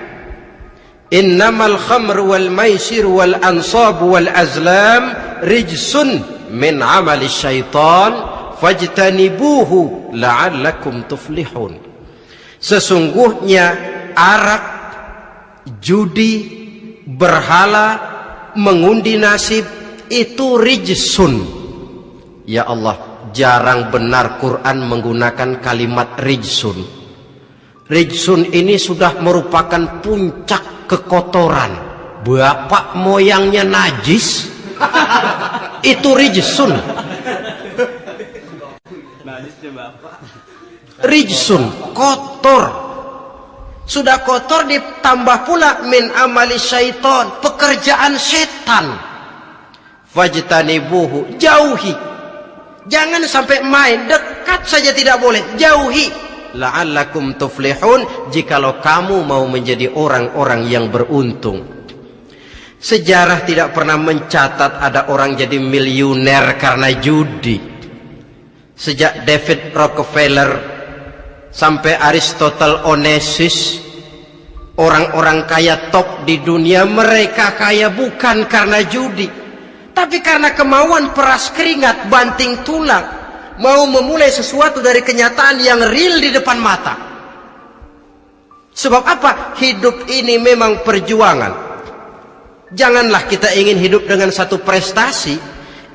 innamal khamru wal maisir wal ansab wal azlam rijsun min amali syaitan fajtanibuhu la'allakum tuflihun. Sesungguhnya arak, judi, berhala, mengundi nasib itu rijsun. Ya Allah, jarang benar Quran menggunakan kalimat rijsun. Rijsun ini sudah merupakan puncak kekotoran. Bapak moyangnya najis, itu rijsun. Rijsun, kotor. Sudah kotor ditambah pula min amali syaitan, pekerjaan setan. Fajtanibuhu, jauhi. Jangan sampai main, dekat saja tidak boleh, jauhi. La'allakum tuflihun, jikalau kamu mau menjadi orang-orang yang beruntung. Sejarah tidak pernah mencatat ada orang jadi miliuner karena judi. Sejak David Rockefeller sampai Aristotle Onassis, orang-orang kaya top di dunia, mereka kaya bukan karena judi, tapi karena kemauan peras keringat banting tulang, mau memulai sesuatu dari kenyataan yang real di depan mata. Sebab apa? Hidup ini memang perjuangan. Janganlah kita ingin hidup dengan satu prestasi,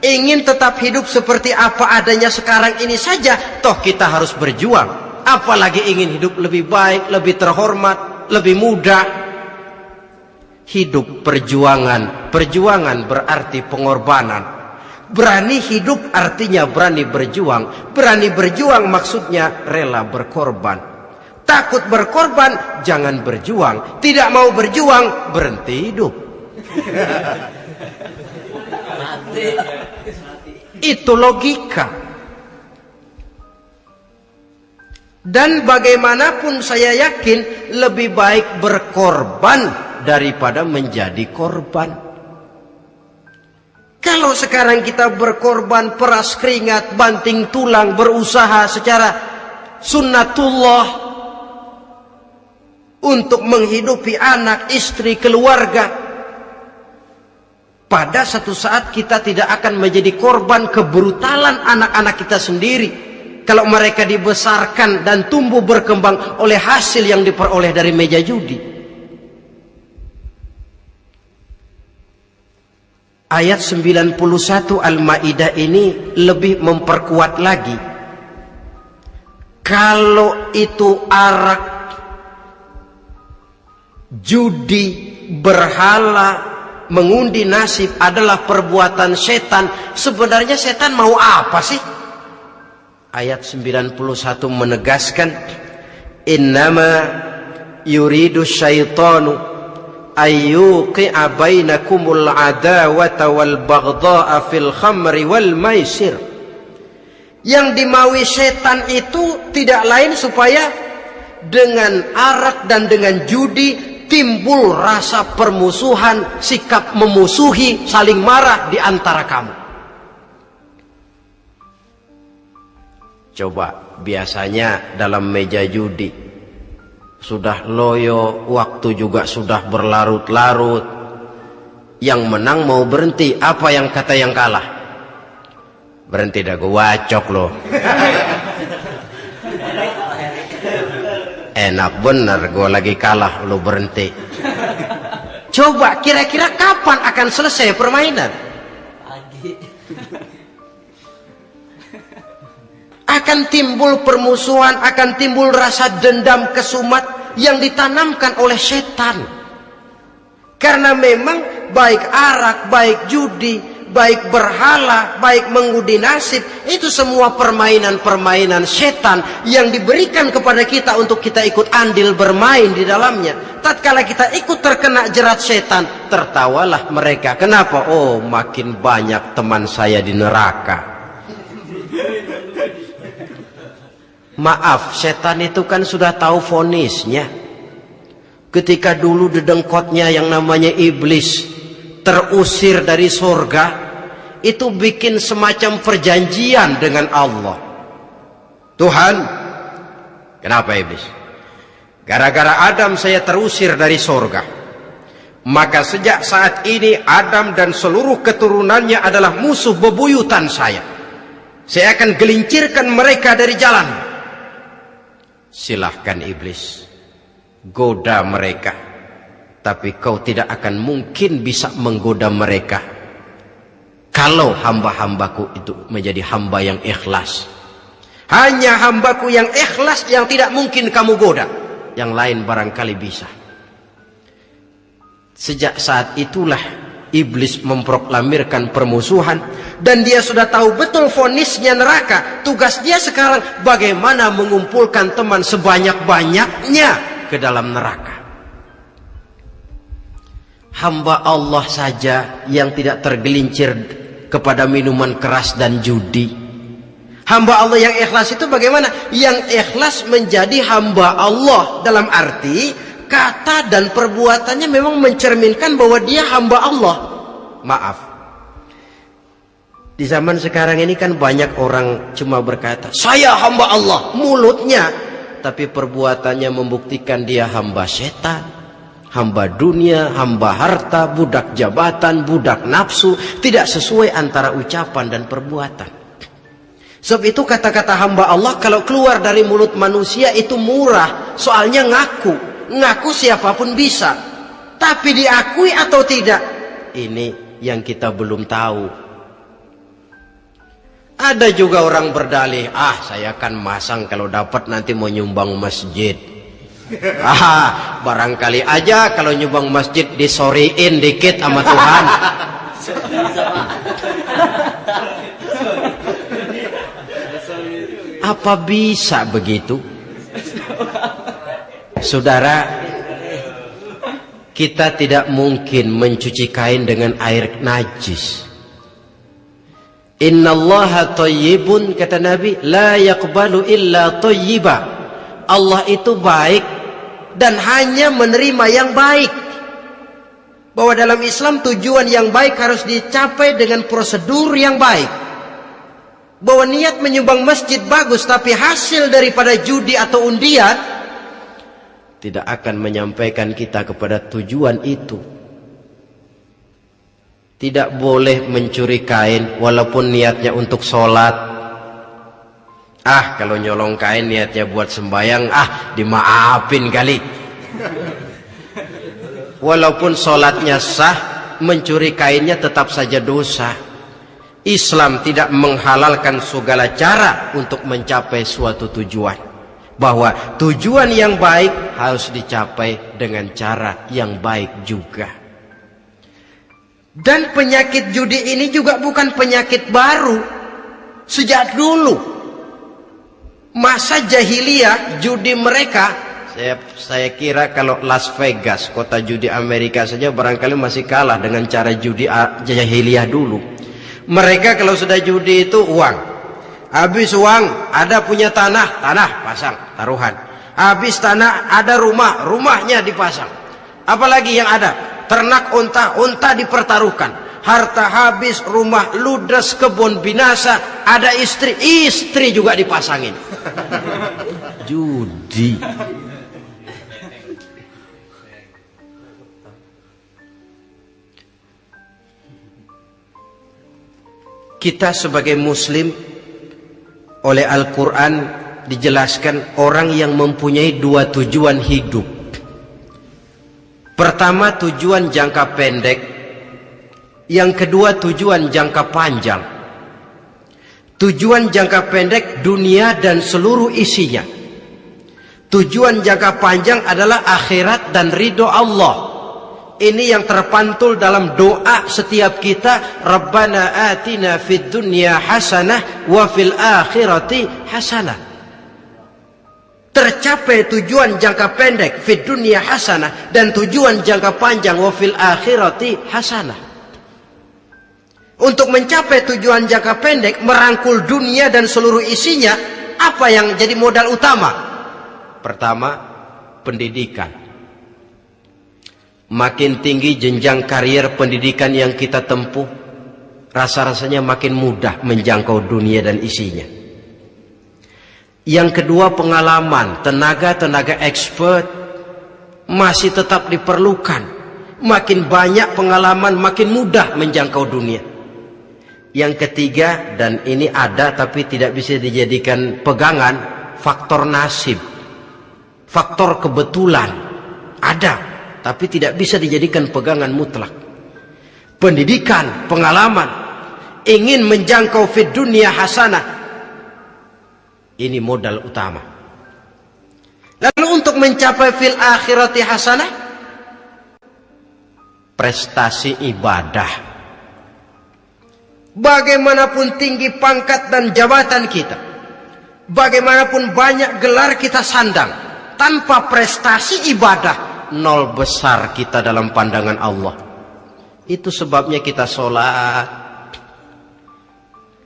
ingin tetap hidup seperti apa adanya sekarang ini saja, toh kita harus berjuang. Apalagi ingin hidup lebih baik, lebih terhormat, lebih mudah. Hidup perjuangan, perjuangan berarti pengorbanan. Berani hidup artinya berani berjuang. Berani berjuang maksudnya rela berkorban. Takut berkorban, jangan berjuang. Tidak mau berjuang, berhenti hidup. Itu logika. Dan bagaimanapun saya yakin lebih baik berkorban daripada menjadi korban. Kalau sekarang kita berkorban, peras keringat, banting tulang, berusaha secara sunnatullah untuk menghidupi anak, istri, keluarga, pada satu saat kita tidak akan menjadi korban kebrutalan anak-anak kita sendiri kalau mereka dibesarkan dan tumbuh berkembang oleh hasil yang diperoleh dari meja judi. Ayat 91 Al-Maidah ini lebih memperkuat lagi. Kalau itu arak, judi, berhala, mengundi nasib adalah perbuatan setan, sebenarnya setan mau apa sih? Ayat 91 menegaskan, innama yuridu syaitanu ayyuqi'a bainakumul adawata wal baghdha'a fil khamri wal maisir. Yang dimaui setan itu tidak lain supaya dengan arak dan dengan judi timbul rasa permusuhan, sikap memusuhi, saling marah di antara kamu. Coba, biasanya dalam meja judi sudah loyo, waktu juga sudah berlarut-larut. Yang menang mau berhenti, apa yang kata yang kalah? Berhenti dah, gue wacok loh. Enak bener, gue lagi kalah, lo berhenti. Coba, kira-kira kapan akan selesai permainan? Akan timbul permusuhan, akan timbul rasa dendam, kesumat yang ditanamkan oleh setan. Karena memang baik arak, baik judi, baik berhala, baik mengundi nasib, itu semua permainan-permainan setan yang diberikan kepada kita untuk kita ikut andil bermain di dalamnya. Tatkala kita ikut terkena jerat setan, tertawalah mereka. Kenapa? Oh, makin banyak teman saya di neraka. Maaf, setan itu kan sudah tahu vonisnya. Ketika dulu dedengkotnya yang namanya iblis terusir dari surga, itu bikin semacam perjanjian dengan Allah. Tuhan, kenapa iblis? Gara-gara Adam saya terusir dari surga. Maka sejak saat ini Adam dan seluruh keturunannya adalah musuh bebuyutan saya. Saya akan gelincirkan mereka dari jalan. Silahkan iblis, goda mereka, tapi kau tidak akan mungkin bisa menggoda mereka kalau hamba-hambaku itu menjadi hamba yang ikhlas. Hanya hambaku yang ikhlas yang tidak mungkin kamu goda, yang lain barangkali bisa. Sejak saat itulah iblis memproklamirkan permusuhan, dan dia sudah tahu betul vonisnya neraka. Tugas dia sekarang bagaimana mengumpulkan teman sebanyak-banyaknya ke dalam neraka. Hamba Allah saja yang tidak tergelincir kepada minuman keras dan judi. Hamba Allah yang ikhlas itu bagaimana? Yang ikhlas menjadi hamba Allah dalam arti kata dan perbuatannya memang mencerminkan bahwa dia hamba Allah. Maaf, di zaman sekarang ini kan banyak orang cuma berkata saya hamba Allah mulutnya, tapi perbuatannya membuktikan dia hamba setan, hamba dunia, hamba harta, budak jabatan, budak nafsu. Tidak sesuai antara ucapan dan perbuatan. Sebab itu kata-kata hamba Allah kalau keluar dari mulut manusia itu murah, soalnya ngaku siapapun bisa. Tapi diakui atau tidak, ini yang kita belum tahu. Ada juga orang berdalih, saya akan masang kalau dapat nanti mau nyumbang masjid. Barangkali aja kalau nyumbang masjid disoriin dikit sama Tuhan. Apa bisa begitu? Saudara, kita tidak mungkin mencuci kain dengan air najis. Innallaha thayyibun, kata Nabi, la yaqbalu illa thayyiba. Allah itu baik dan hanya menerima yang baik. Bahwa dalam Islam tujuan yang baik harus dicapai dengan prosedur yang baik. Bahwa niat menyumbang masjid bagus, tapi hasil daripada judi atau undian tidak akan menyampaikan kita kepada tujuan itu. Tidak boleh mencuri kain walaupun niatnya untuk sholat. Kalau nyolong kain niatnya buat sembahyang, dimaafin kali. Walaupun sholatnya sah, mencuri kainnya tetap saja dosa. Islam tidak menghalalkan segala cara untuk mencapai suatu tujuan. Bahwa tujuan yang baik harus dicapai dengan cara yang baik juga. Dan penyakit judi ini juga bukan penyakit baru. Sejak dulu masa jahiliyah judi mereka, saya kira kalau Las Vegas, kota judi Amerika saja barangkali masih kalah dengan cara judi jahiliyah dulu. Mereka kalau sudah judi itu uang. Habis uang ada punya tanah pasang taruhan. Habis tanah ada rumahnya dipasang. Apalagi yang ada? Ternak unta dipertaruhkan. Harta habis, rumah ludes, kebun binasa, ada istri juga dipasangin. Judi. Kita sebagai muslim, oleh Al-Quran dijelaskan orang yang mempunyai dua tujuan hidup. Pertama, tujuan jangka pendek. Yang kedua, tujuan jangka panjang. Tujuan jangka pendek, dunia dan seluruh isinya. Tujuan jangka panjang adalah akhirat dan ridho Allah. Ini yang terpantul dalam doa setiap kita. Rabbana atina fid dunya hasanah wa fil akhirati hasanah. Tercapai tujuan jangka pendek fid dunya hasanah, dan tujuan jangka panjang wa fil akhirati hasanah. Untuk mencapai tujuan jangka pendek, merangkul dunia dan seluruh isinya, apa yang jadi modal utama? Pertama, pendidikan. Makin tinggi jenjang karier pendidikan yang kita tempuh, rasa-rasanya makin mudah menjangkau dunia dan isinya. Yang kedua, pengalaman. Tenaga expert masih tetap diperlukan. Makin banyak pengalaman, makin mudah menjangkau dunia. Yang ketiga, dan ini ada tapi tidak bisa dijadikan pegangan, faktor nasib. Faktor kebetulan. Ada, tapi tidak bisa dijadikan pegangan mutlak. Pendidikan, pengalaman. Ingin menjangkau fid dunya hasanah. Ini modal utama. Lalu untuk mencapai fil akhirati hasanah, prestasi ibadah. Bagaimanapun tinggi pangkat dan jabatan kita, bagaimanapun banyak gelar kita sandang, tanpa prestasi ibadah, nol besar kita dalam pandangan Allah. Itu sebabnya kita sholat.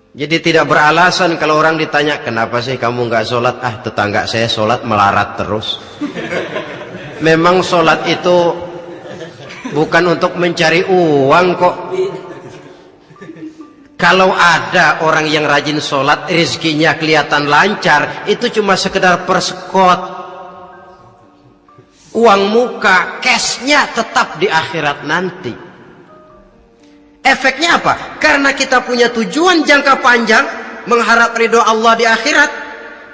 Jadi tidak beralasan kalau orang ditanya, kenapa sih kamu nggak sholat? Tetangga saya sholat melarat terus. Memang sholat itu bukan untuk mencari uang kok. Kalau ada orang yang rajin sholat, rezekinya kelihatan lancar, itu cuma sekedar persekot. Uang muka, cashnya tetap di akhirat nanti. Efeknya apa? Karena kita punya tujuan jangka panjang, mengharap ridho Allah di akhirat.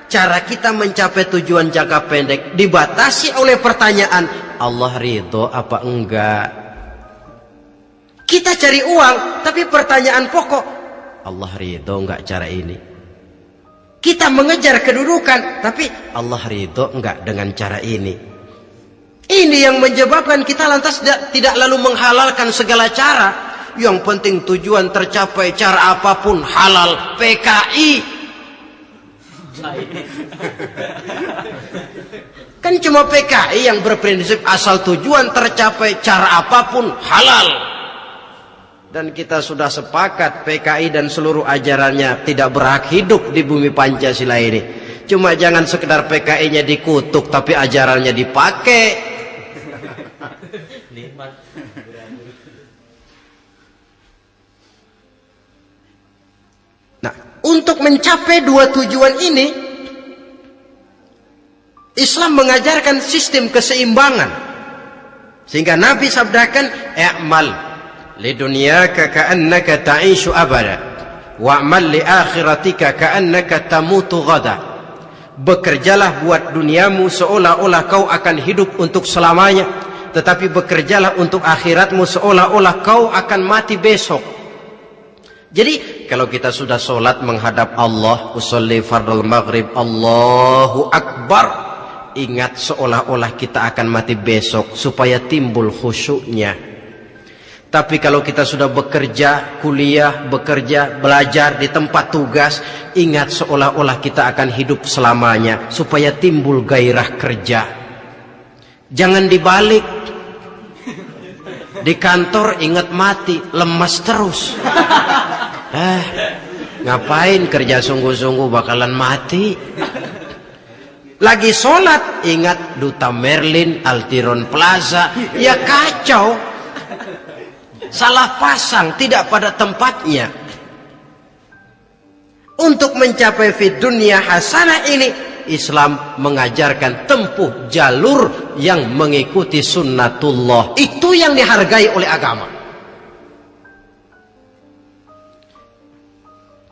Cara kita mencapai tujuan jangka pendek dibatasi oleh pertanyaan, Allah ridho apa enggak? Kita cari uang, tapi pertanyaan pokok, Allah ridho enggak cara ini? Kita mengejar kedudukan, tapi Allah ridho enggak dengan cara ini? Ini yang menyebabkan kita lantas tidak lalu menghalalkan segala cara. Yang penting tujuan tercapai cara apapun halal. PKI Kan cuma PKI yang berprinsip asal tujuan tercapai cara apapun halal. Dan kita sudah sepakat PKI dan seluruh ajarannya tidak berhak hidup di bumi Pancasila ini. Cuma jangan sekedar PKI-nya dikutuk tapi ajarannya dipakai. Nah, untuk mencapai dua tujuan ini, Islam mengajarkan sistem keseimbangan. Sehingga Nabi sabdakan, "I'mal lidunyaka ka'annaka ta'ishu abada, wa'mal li akhiratika ka'annaka tamutu ghada." Bekerjalah buat duniamu seolah-olah kau akan hidup untuk selamanya, tetapi bekerjalah untuk akhiratmu seolah-olah kau akan mati besok. Jadi kalau kita sudah sholat menghadap Allah, usolli fardal maghrib, Allahu Akbar, ingat seolah-olah kita akan mati besok supaya timbul khusyuknya. Tapi kalau kita sudah bekerja, kuliah, bekerja, belajar di tempat tugas, ingat seolah-olah kita akan hidup selamanya supaya timbul gairah kerja. Jangan dibalik. Di kantor ingat mati, lemas terus. Ngapain kerja sungguh-sungguh bakalan mati. Lagi sholat ingat Duta Merlin, Altiron Plaza, ya kacau. Salah pasang, tidak pada tempatnya. Untuk mencapai fid dunya hasanah ini, Islam mengajarkan tempuh jalur yang mengikuti sunnatullah. Itu yang dihargai oleh agama.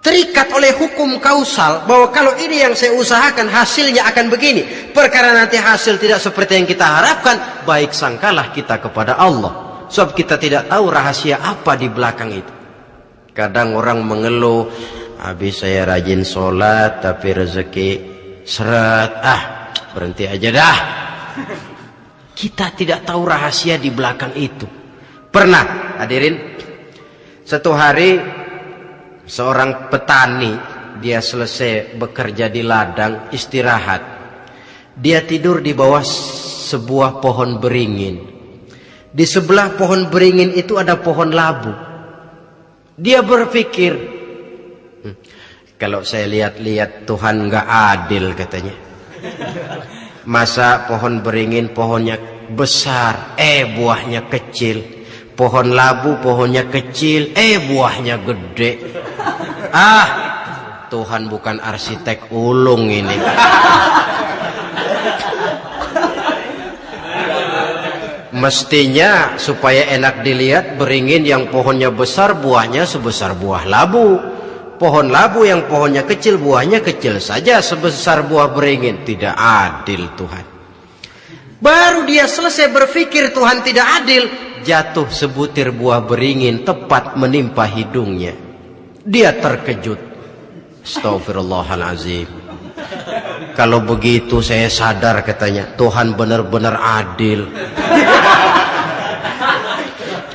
Terikat oleh hukum kausal bahwa kalau ini yang saya usahakan hasilnya akan begini. Perkara nanti hasil tidak seperti yang kita harapkan, baik sangkalah kita kepada Allah. Sebab kita tidak tahu rahasia apa di belakang itu. Kadang orang mengeluh, habis saya rajin sholat tapi rezeki seret, berhenti aja dah. Kita tidak tahu rahasia di belakang itu. Pernah hadirin, satu hari seorang petani, dia selesai bekerja di ladang, istirahat. Dia tidur di bawah sebuah pohon beringin. Di sebelah pohon beringin itu ada pohon labu. Dia berpikir, kalau saya lihat-lihat Tuhan nggak adil katanya. Masa pohon beringin pohonnya besar, buahnya kecil. Pohon labu pohonnya kecil, buahnya gede. Tuhan bukan arsitek ulung ini. Mestinya supaya enak dilihat, beringin yang pohonnya besar buahnya sebesar buah labu. Pohon labu yang pohonnya kecil buahnya kecil saja sebesar buah beringin. Tidak adil Tuhan. Baru dia selesai berpikir Tuhan tidak adil, jatuh sebutir buah beringin tepat menimpa hidungnya. Dia terkejut. Astagfirullahalazim. Kalau begitu saya sadar katanya, Tuhan benar-benar adil.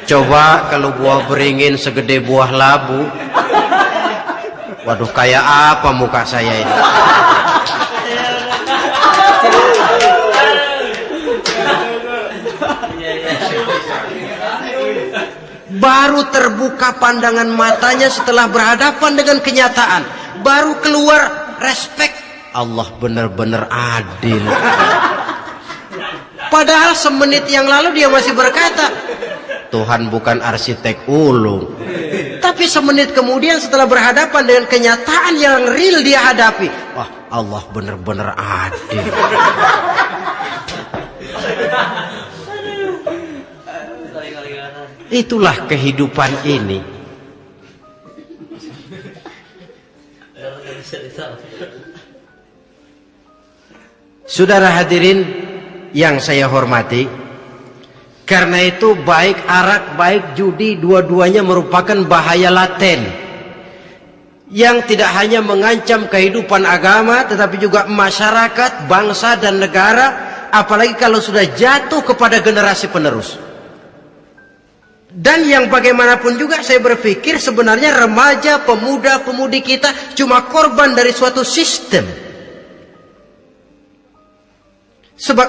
Coba kalau buah beringin segede buah labu, waduh kayak apa muka saya ini. Baru terbuka pandangan matanya setelah berhadapan dengan kenyataan. Baru keluar respek. Allah benar-benar adil. Padahal semenit yang lalu dia masih berkata, Tuhan bukan arsitek ulung. Tapi semenit kemudian setelah berhadapan dengan kenyataan yang real dia hadapi, wah Allah benar-benar adil. Itulah kehidupan ini. Saudara hadirin yang saya hormati, karena itu baik arak, baik judi, dua-duanya merupakan bahaya laten yang tidak hanya mengancam kehidupan agama, tetapi juga masyarakat, bangsa, dan negara, apalagi kalau sudah jatuh kepada generasi penerus. Dan yang bagaimanapun juga saya berpikir sebenarnya remaja, pemuda, pemudi kita cuma korban dari suatu sistem Sebab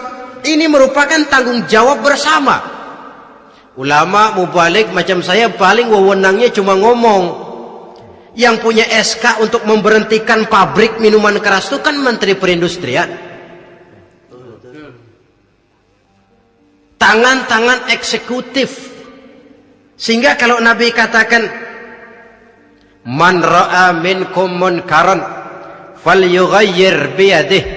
ini merupakan tanggung jawab bersama. Ulama mubalik macam saya paling wewenangnya cuma ngomong. Yang punya SK untuk memberhentikan pabrik minuman keras itu kan Menteri Perindustrian. Tangan-tangan eksekutif. Sehingga kalau Nabi katakan, man ra'a minkum munkaran falyughayyir biyadihi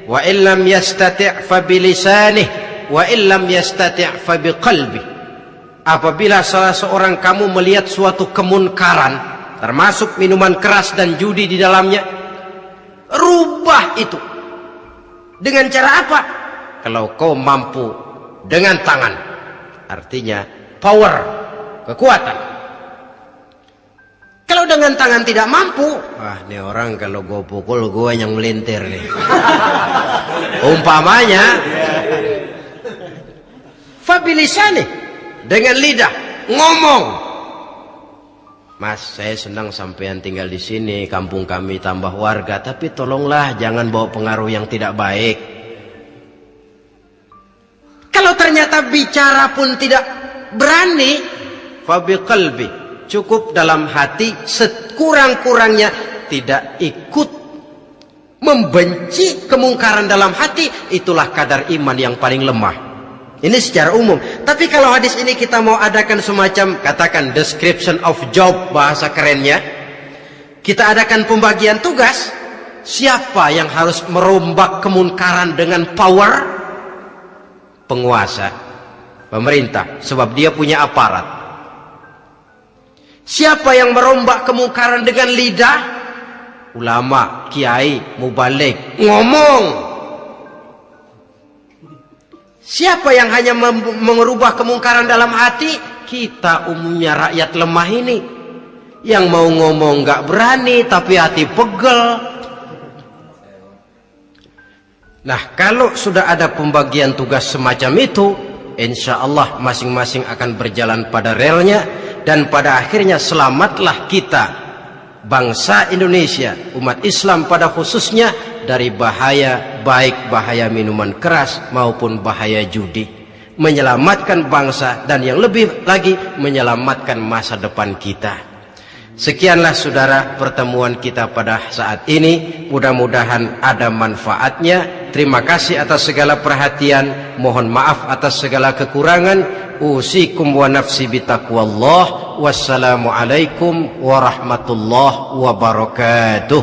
wa illam yastati' fa bilisanih wa illam yastati' fa biqalbi. Apabila salah seorang kamu melihat suatu kemunkaran, termasuk minuman keras dan judi di dalamnya, rubah itu. Dengan cara apa? Kalau kau mampu dengan tangan, artinya power, kekuatan. Kalau dengan tangan tidak mampu, ini orang kalau gue pukul gue yang melintir nih. Umpamanya fabilisani, dengan lidah ngomong. Mas, saya senang sampean tinggal di sini, kampung kami tambah warga, tapi tolonglah jangan bawa pengaruh yang tidak baik. Kalau ternyata bicara pun tidak berani, fabiqalbi, cukup dalam hati, sekurang-kurangnya tidak ikut membenci kemungkaran dalam hati, itulah kadar iman yang paling lemah. Ini secara umum. Tapi kalau hadis ini kita mau adakan semacam, katakan description of job, bahasa kerennya, kita adakan pembagian tugas. Siapa yang harus merombak kemungkaran dengan power? Penguasa, pemerintah, sebab dia punya aparat. Siapa yang merombak kemungkaran dengan lidah? Ulama, kiai, mubalik, ngomong. Siapa yang hanya mengubah kemungkaran dalam hati? Kita umumnya rakyat lemah ini, yang mau ngomong gak berani tapi hati pegel. Nah, kalau sudah ada pembagian tugas semacam itu, insya Allah masing-masing akan berjalan pada relnya, dan pada akhirnya selamatlah kita, bangsa Indonesia, umat Islam pada khususnya, dari bahaya, baik bahaya minuman keras maupun bahaya judi. Menyelamatkan bangsa, dan yang lebih lagi menyelamatkan masa depan kita. Sekianlah saudara pertemuan kita pada saat ini. Mudah-mudahan ada manfaatnya. Terima kasih atas segala perhatian. Mohon maaf atas segala kekurangan. Usikum wa nafsi bitaqwallah. Wassalamualaikum warahmatullahi wabarakatuh.